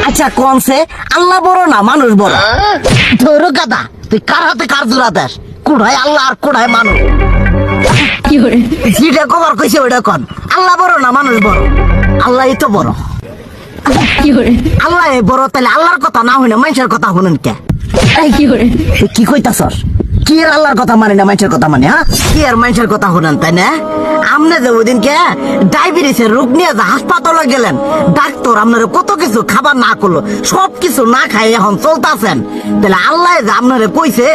আচ্ছা কোনছে আল্লাহ বড় না মানুষ বড়? ধরো গাদা, তুই কার হাতে কার জোড়া দেশ? কোড়ায় আল্লাহ আর কোড়ায় মানুষ। যেটা কবার কইছে ওইটা কন। আল্লাহ বড় না মানুষ বড়? আল্লাহই তো বড়। আল্লাহ বড়, তাহলে আল্লাহর কথা না হইনা মানুষের কথা শুনেন কে? কি কইতাছস? কি আর আল্লাহর কথা মানে না মানুষের কথা মানে? হ্যাঁ, কি আর মানুষের কথা শুনেন তাই না? আমনে যে ওই দিনকে ডায়াবেটিসের রোগ নিয়ে যে হাসপাতালে গেলেন, ডাক্তার আপনার কত কিছু খাবার না করলো, সব কিছু না খাই এখন চলতেছেন। তাহলে আল্লাহ যে আপনারে কইছে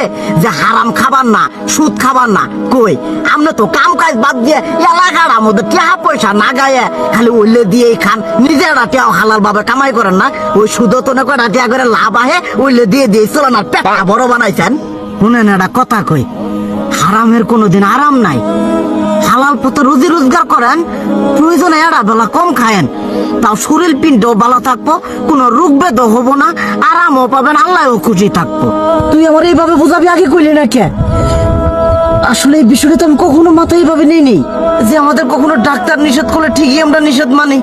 যে হারাম খাবার না, সুদ খাবার না, কই আপনি তো কাম কাজ বাদ দিয়ে এলাকার মধ্যে টাকা পয়সা না গায়ে খালি ওইলে দিয়েই খান, নিজেরা টেও হালাল ভাবে কামাই করেন না, ওই সুদও তো না করে টাকা করে লাভ আহে ওইলে দিয়ে দিয়ে চলেন আর পেটা বড় বানাইছেন। শুনেন একটা কথা কই, হারামের কোনোদিন আরাম নাই। হালাল পথে রুজি রোজগার করেন, প্রয়োজনে এড়া বেলা কম খায়েন, তাও শরীর পিণ্ডও ভালো থাকবো, কোনো রোগ বেদও হবো না, আরামও পাবেন, আল্লাহও খুশি থাকবো। তুই আমার এইভাবে বুঝাবি আগে কইলি না কে? আসলে এই বিষয়টা তো আমি কখনো মাথায় এইভাবে নিইনি যে আমাদের কখনো ডাক্তার নিষেধ করলে ঠিকই আমরা নিষেধ মানি,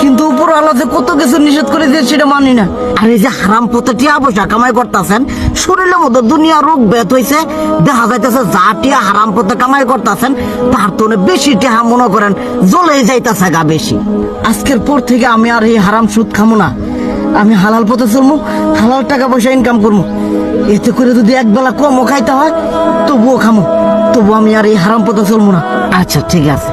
কিন্তু উপর আল্লাহ যে কত কিছু নিষেধ করে দিয়ে সেটা মানি না। আর এই যে হারাম পথে টিয়া পয়সা কামাই করতেছেন, শরীরের মধ্যে দুনিয়া রোগ বেত হয়েছে, দেখা যাইতেছে যা টিয়া হারাম পথে কামাই করতেছেন তার তো বেশি টিয়া মনে করেন জ্বলে যাইতেছে গা বেশি। আজকের পর থেকে আমি আর এই হারাম সুদ খামো না, আমি হালাল পথে চলবো, হালাল টাকা পয়সা ইনকাম করবো। এতে করে যদি একবেলা কমও খাইতে হয় তবুও খামো, তবু আমি আর এই হারাম পথে চলবো না। আচ্ছা ঠিক আছে।